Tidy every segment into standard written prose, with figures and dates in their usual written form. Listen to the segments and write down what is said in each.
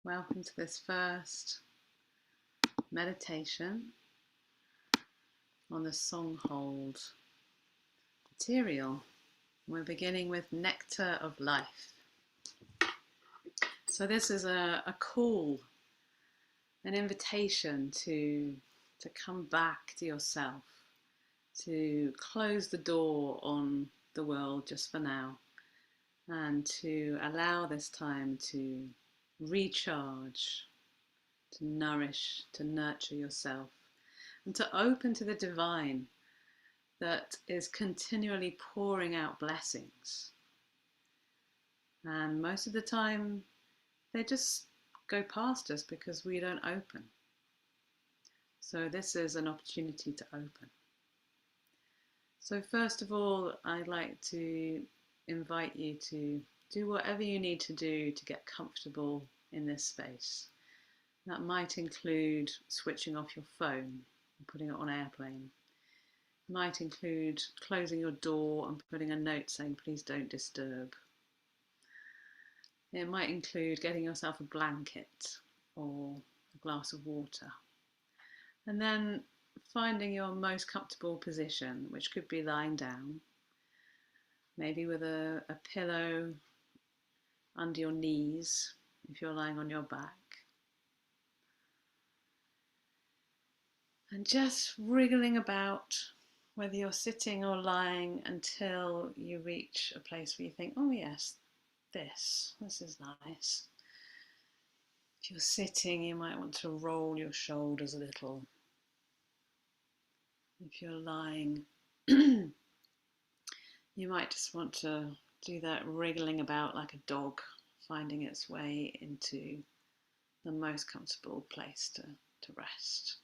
Welcome to this first meditation on the Songhold material. We're beginning with Nectar of Life. So this is a call, an invitation to come back to yourself, to close the door on the world just for now, and to allow this time to recharge, to nourish, to nurture yourself, and to open to the divine that is continually pouring out blessings. And most of the time, they just go past us because we don't open. So this is an opportunity to open. So first of all, I'd like to invite you to do whatever you need to do to get comfortable in this space. That might include switching off your phone and putting it on airplane. It might include closing your door and putting a note saying, please don't disturb. It might include getting yourself a blanket or a glass of water. And then finding your most comfortable position, which could be lying down, maybe with a pillow under your knees if you're lying on your back. And just wriggling about, whether you're sitting or lying, until you reach a place where you think, oh yes, this is nice. If you're sitting, you might want to roll your shoulders a little. If you're lying, you might just want to do that wriggling about like a dog, finding its way into the most comfortable place to rest.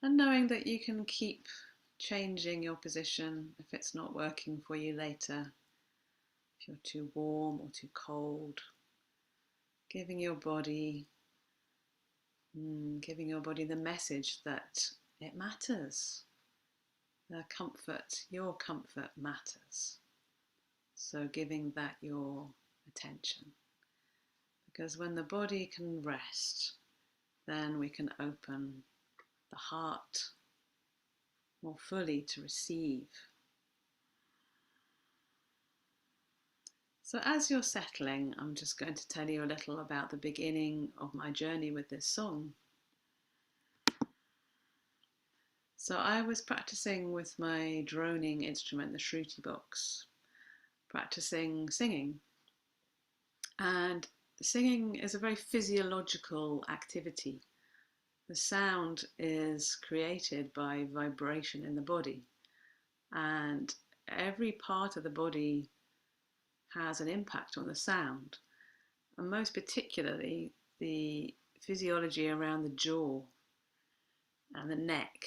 And knowing that you can keep changing your position if it's not working for you later, if you're too warm or too cold, giving your body the message that it matters. Your comfort matters. So giving that your attention. Because when the body can rest, then we can open the heart more fully to receive. So as you're settling, I'm just going to tell you a little about the beginning of my journey with this song. So I was practicing with my droning instrument, the Shruti box, practicing singing. And singing is a very physiological activity. The sound is created by vibration in the body, and every part of the body has an impact on the sound, and most particularly the physiology around the jaw and the neck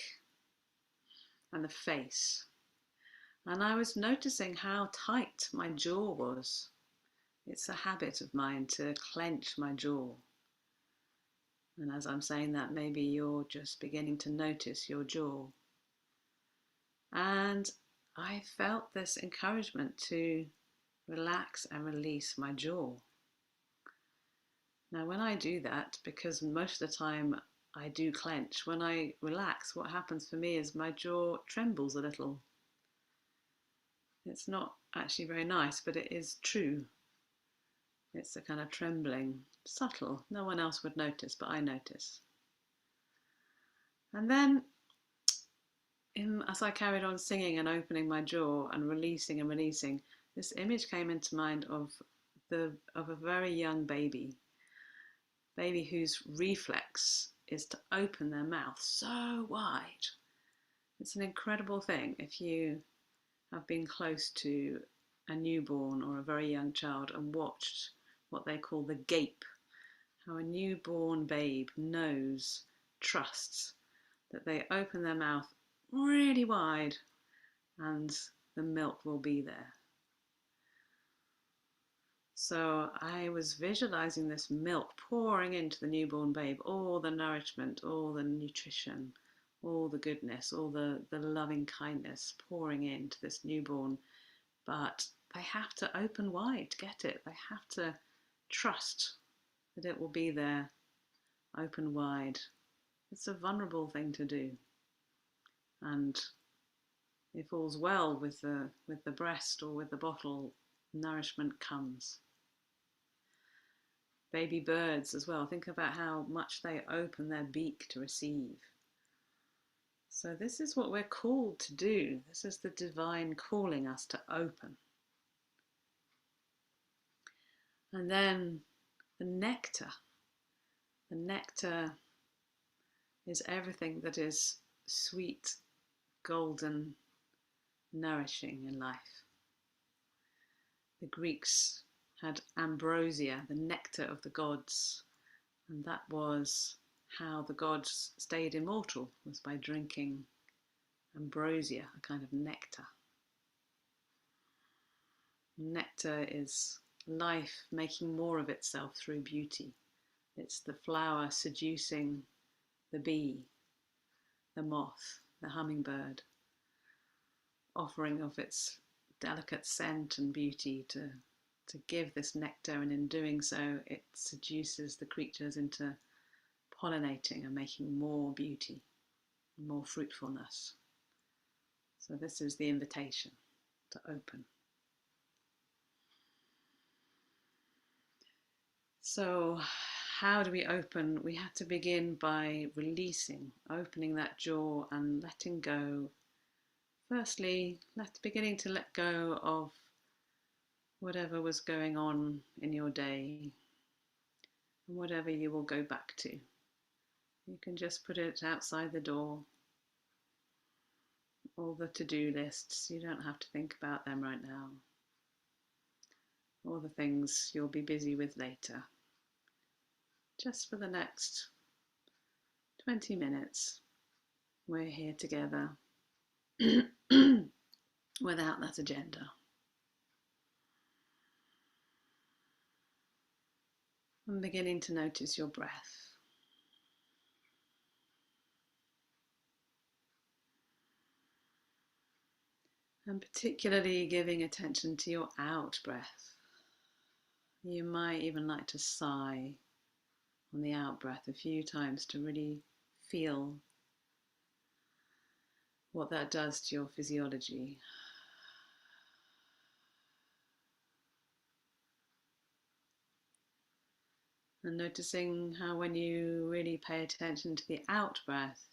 and the face. And I was noticing how tight my jaw was. It's a habit of mine to clench my jaw. And as I'm saying that, maybe you're just beginning to notice your jaw. And I felt this encouragement to relax and release my jaw. Now, when I do that, because most of the time I do clench, when I relax, what happens for me is my jaw trembles a little. It's not actually very nice, but it is true. It's a kind of trembling, subtle. No one else would notice, but I notice. And then, as I carried on singing and opening my jaw and releasing, this image came into mind of a very young baby whose reflex is to open their mouth so wide. It's an incredible thing if you have been close to a newborn or a very young child and watched what they call the gape, how a newborn babe knows, trusts that they open their mouth really wide and the milk will be there. So I was visualizing this milk pouring into the newborn babe, all the nourishment, all the nutrition, all the goodness, all the loving kindness pouring into this newborn. But they have to open wide to get it. They have to trust that it will be there, open wide. It's a vulnerable thing to do, and if all's well with the breast or with the bottle, nourishment comes. Baby birds as well, think about how much they open their beak to receive. So this is what we're called to do. This is the divine calling us to open. And then the nectar. The nectar is everything that is sweet, golden, nourishing in life. The Greeks had ambrosia, the nectar of the gods, and that was how the gods stayed immortal, was by drinking ambrosia, a kind of nectar. Nectar is life making more of itself through beauty. It's the flower seducing the bee, the moth, the hummingbird, offering of its delicate scent and beauty to give this nectar, and in doing so it seduces the creatures into pollinating and making more beauty, more fruitfulness. So this is the invitation to open. So how do we open? We have to begin by releasing, opening that jaw and letting go. Firstly, beginning to let go of whatever was going on in your day and whatever you will go back to. You can just put it outside the door. All the to-do lists, you don't have to think about them right now. All the things you'll be busy with later. Just for the next 20 minutes, we're here together without that agenda. I'm beginning to notice your breath. And particularly giving attention to your out breath. You might even like to sigh on the out breath a few times to really feel what that does to your physiology. And noticing how when you really pay attention to the out breath,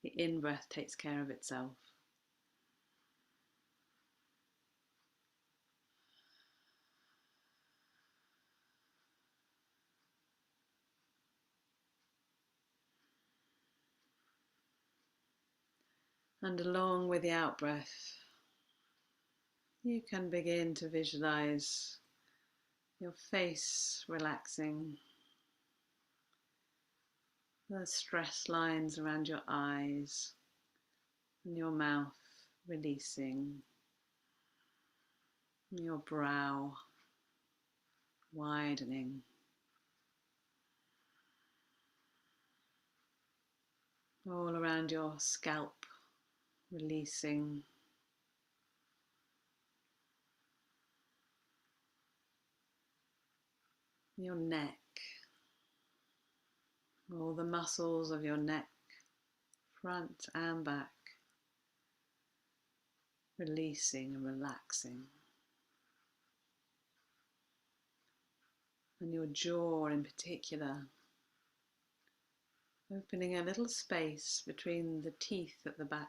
the in breath takes care of itself. And along with the out breath, you can begin to visualize your face relaxing, the stress lines around your eyes and your mouth releasing, your brow widening. All around your scalp releasing. Your neck, all the muscles of your neck, front and back, releasing and relaxing. And your jaw in particular, opening a little space between the teeth at the back.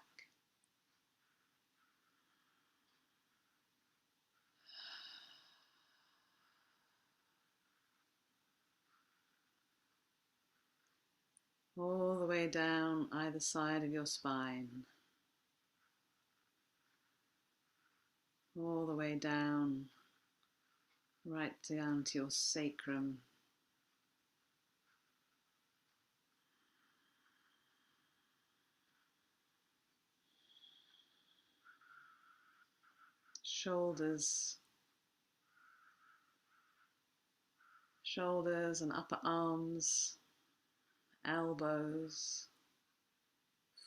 All the way down either side of your spine. All the way down, right down to your sacrum. Shoulders and upper arms, elbows,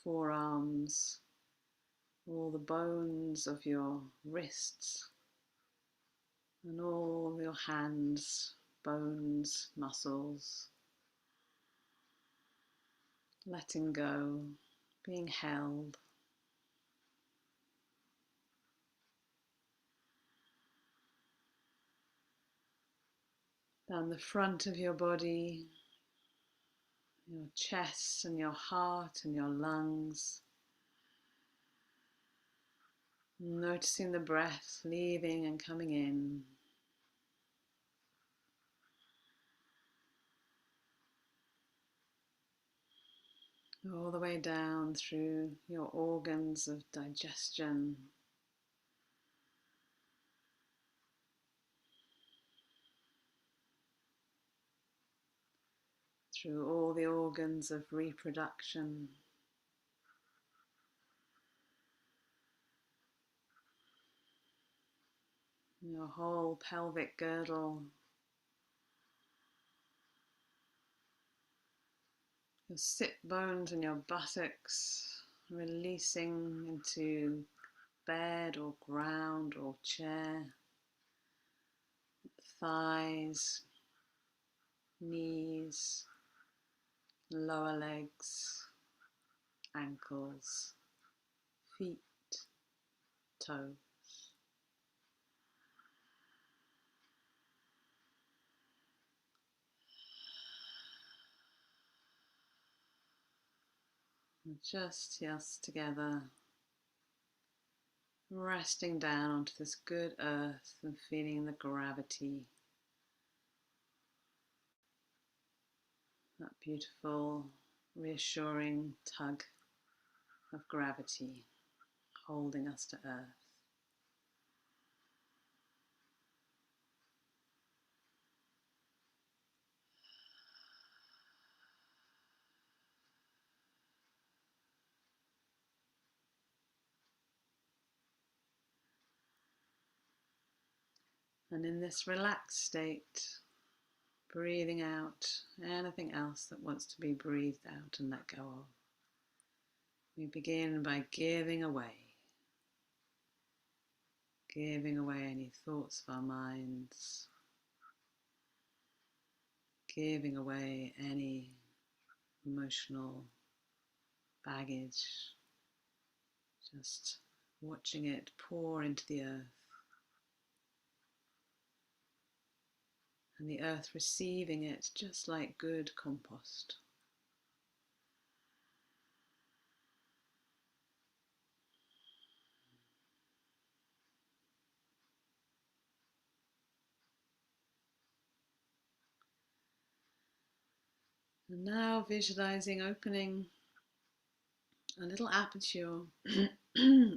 forearms, all the bones of your wrists and all your hands, bones, muscles, letting go, being held. Down the front of your body, your chest and your heart and your lungs. Noticing the breath leaving and coming in. All the way down through your organs of digestion. Through all the organs of reproduction. Your whole pelvic girdle. Your sit bones and your buttocks releasing into bed or ground or chair. Thighs, knees, lower legs, ankles, feet, toes. Just yes together, resting down onto this good earth and feeling the gravity, that beautiful, reassuring tug of gravity holding us to earth. And in this relaxed state, breathing out anything else that wants to be breathed out and let go of. We begin by giving away any thoughts of our minds, giving away any emotional baggage, just watching it pour into the earth, and the earth receiving it just like good compost. And now visualizing opening a little aperture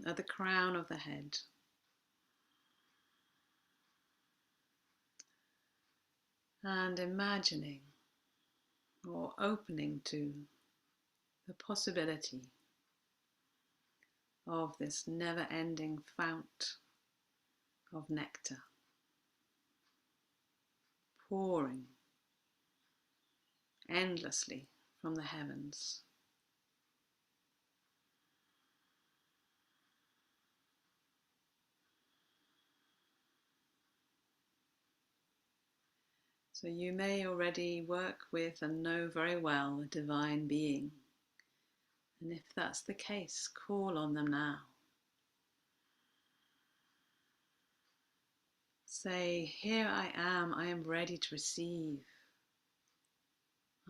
at the crown of the head. And imagining or opening to the possibility of this never-ending fount of nectar pouring endlessly from the heavens. So you may already work with and know very well a divine being. And if that's the case, call on them now. Say, here I am ready to receive.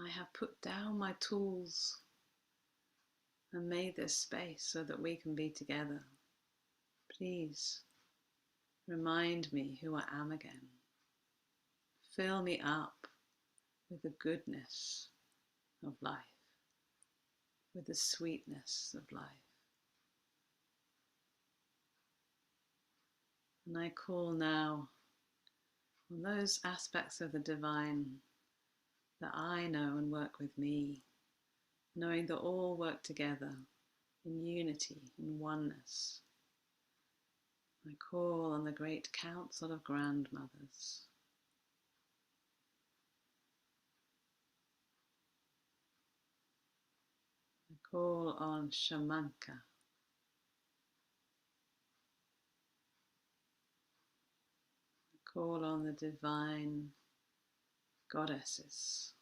I have put down my tools and made this space so that we can be together. Please remind me who I am again. Fill me up with the goodness of life, with the sweetness of life. And I call now on those aspects of the divine that I know and work with me, knowing that all work together in unity, in oneness. I call on the great council of grandmothers. I call on Shamanka. I call on the divine goddesses.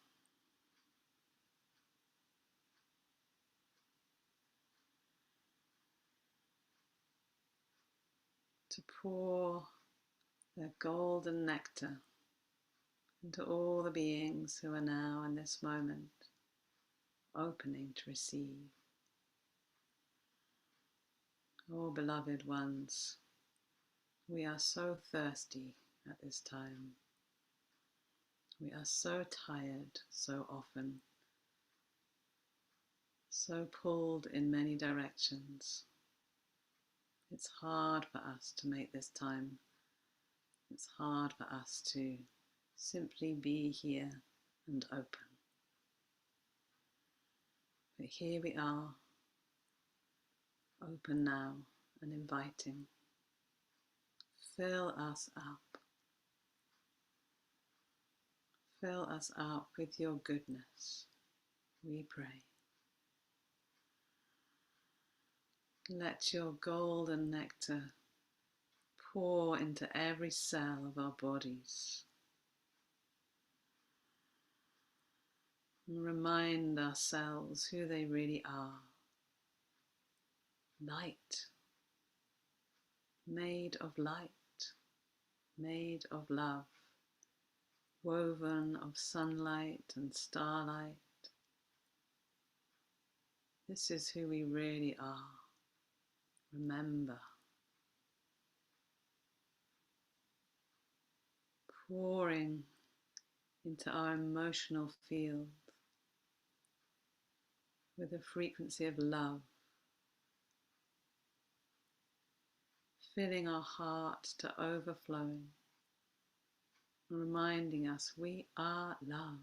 To pour their golden nectar into all the beings who are now in this moment opening to receive. Oh, beloved ones, we are so thirsty at this time. We are so tired so often, so pulled in many directions. It's hard for us to make this time. It's hard for us to simply be here and open. But here we are, open now and inviting. Fill us up. Fill us up with your goodness, we pray. Let your golden nectar pour into every cell of our bodies. And remind ourselves who they really are. Light, made of light, made of love, woven of sunlight and starlight. This is who we really are. Remember. Pouring into our emotional field with a frequency of love, filling our heart to overflowing, reminding us we are love,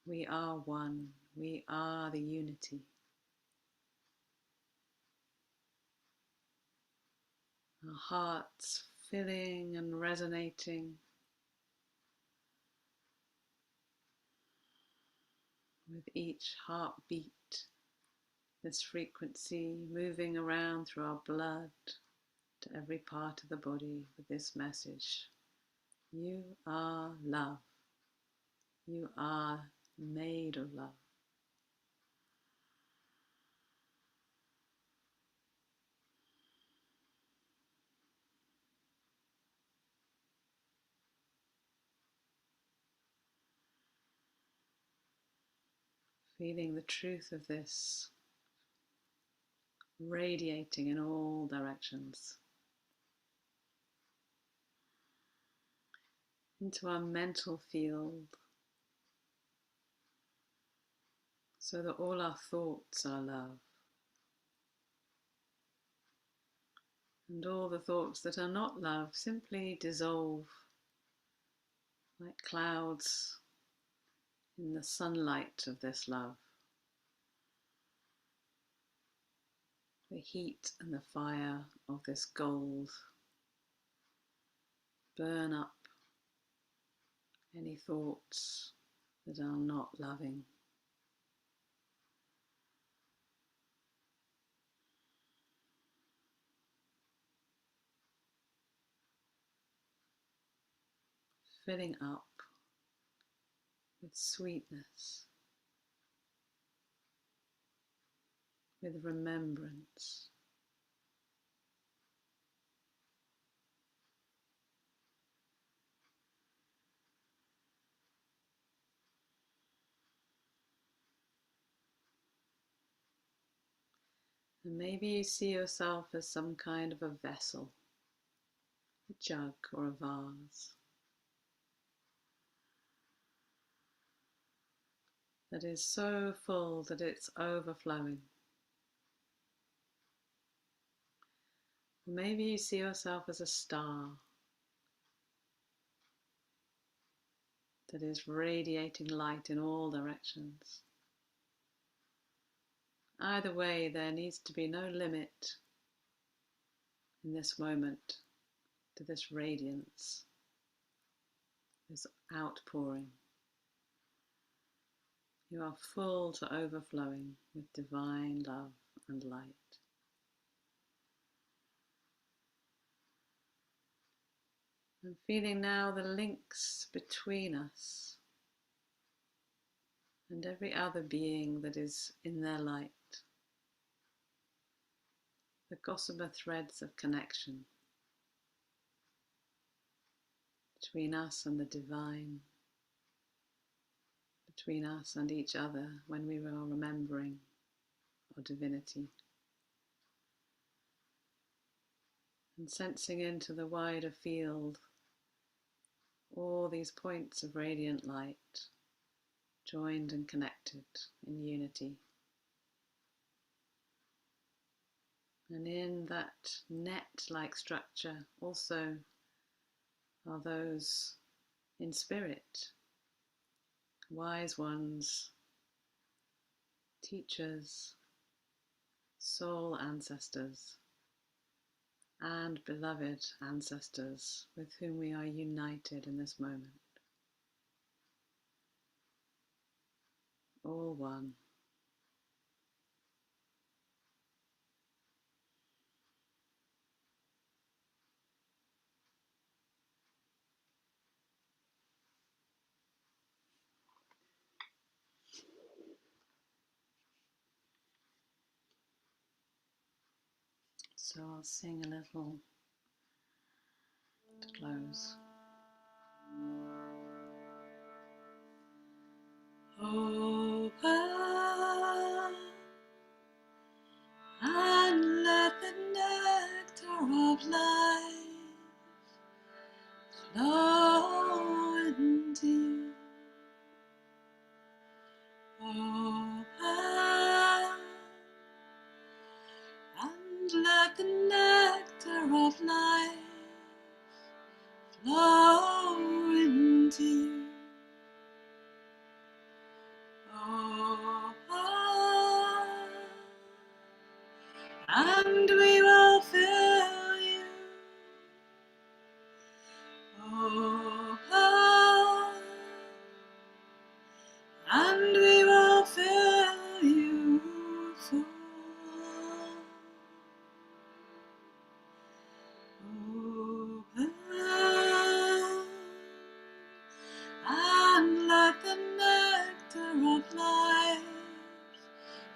we are one, we are the unity. Our hearts filling and resonating with each heartbeat, this frequency moving around through our blood to every part of the body with this message. You are love. You are made of love. Feeling the truth of this radiating in all directions into our mental field, so that all our thoughts are love, and all the thoughts that are not love simply dissolve like clouds in the sunlight of this love. The heat and the fire of this gold burn up any thoughts that are not loving. Filling up with sweetness, with remembrance. And maybe you see yourself as some kind of a vessel, a jug or a vase that is so full that it's overflowing. Maybe you see yourself as a star that is radiating light in all directions. Either way, there needs to be no limit in this moment to this radiance, this outpouring. You are full to overflowing with divine love and light. And feeling now the links between us, and every other being that is in their light, the gossamer threads of connection between us and the divine, between us and each other when we are remembering our divinity, and sensing into the wider field all these points of radiant light, joined and connected in unity. And in that net-like structure also are those in spirit, wise ones, teachers, soul ancestors, and beloved ancestors with whom we are united in this moment. All one. So I'll sing a little to close. Open and let the nectar of life flow into you. Open and let the nectar of life flow into you. Open and we will fill you. Open and we will fill you full. Open and let the nectar of life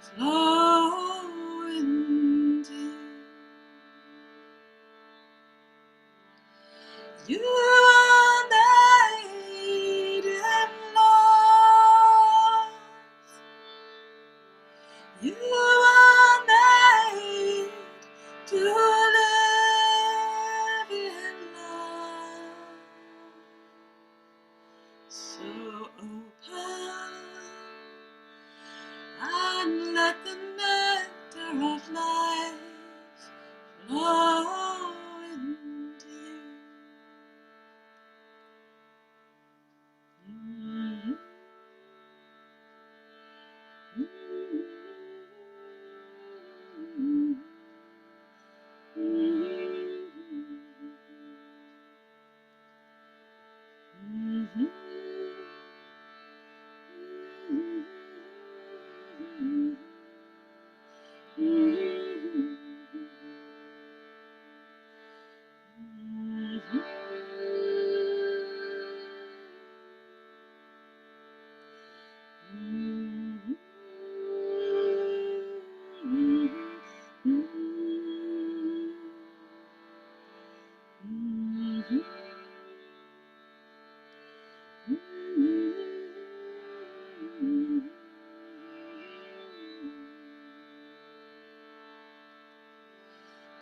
flow into you. You are made in love. You are made to live in love. So open and let the nectar of life flow into you.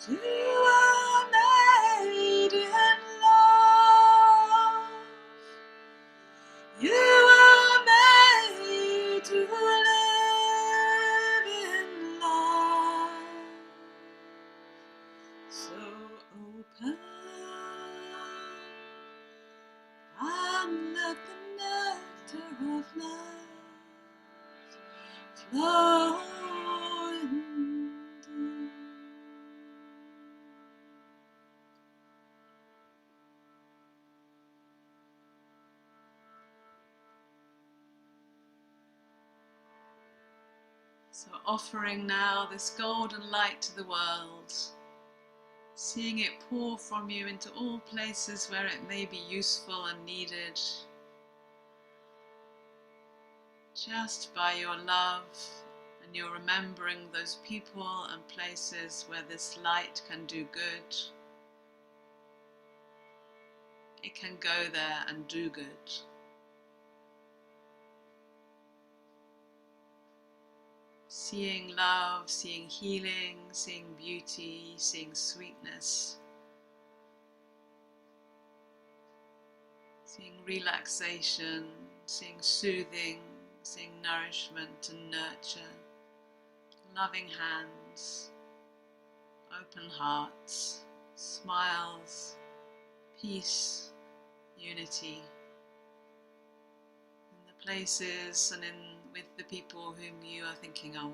You are made in love. You are made to live in love. So open and let the nectar of life flow into you. So offering now this golden light to the world, seeing it pour from you into all places where it may be useful and needed, just by your love, and you're remembering those people and places where this light can do good. It can go there and do good. Seeing love, seeing healing, seeing beauty, seeing sweetness, seeing relaxation, seeing soothing, seeing nourishment and nurture, loving hands, open hearts, smiles, peace, unity in the places and with the people whom you are thinking of.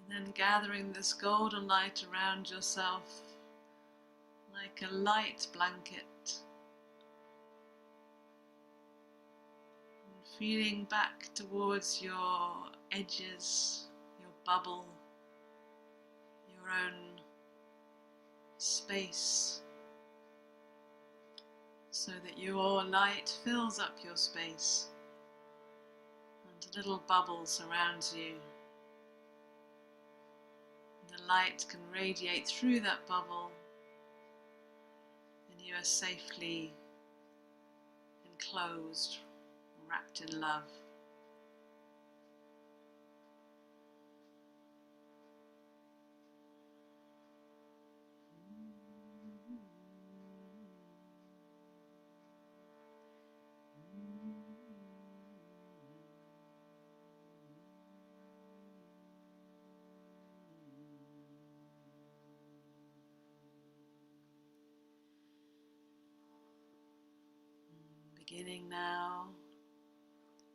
And then gathering this golden light around yourself like a light blanket, and feeling back towards your edges, your bubble, your own space, so that your light fills up your space and a little bubble surrounds you. The light can radiate through that bubble and you are safely enclosed, wrapped in love. Beginning now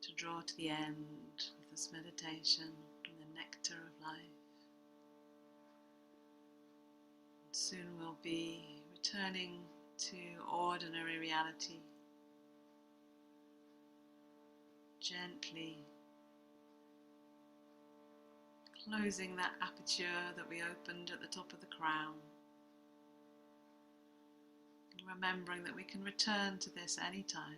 to draw to the end of this meditation in the nectar of life. And soon we'll be returning to ordinary reality, gently closing that aperture that we opened at the top of the crown. Remembering that we can return to this anytime.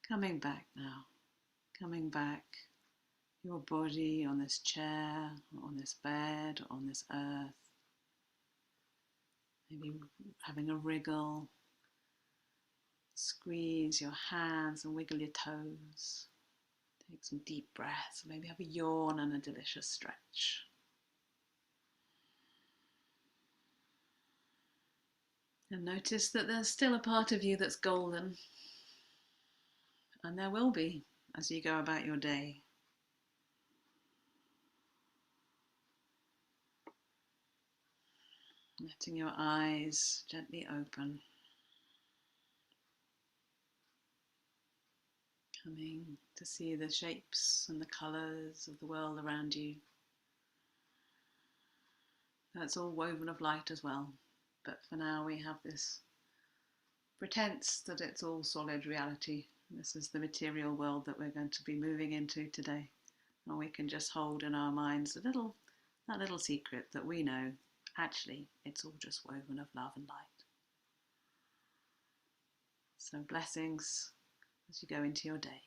Coming back now, coming back, your body on this chair, on this bed, on this earth. Maybe having a wriggle, squeeze your hands and wiggle your toes. Take some deep breaths, maybe have a yawn and a delicious stretch. And notice that there's still a part of you that's golden. And there will be as you go about your day. Letting your eyes gently open. Coming to see the shapes and the colours of the world around you. That's all woven of light as well. But for now we have this pretense that it's all solid reality. This is the material world that we're going to be moving into today. And we can just hold in our minds that little secret that we know, actually, it's all just woven of love and light. So blessings as you go into your day.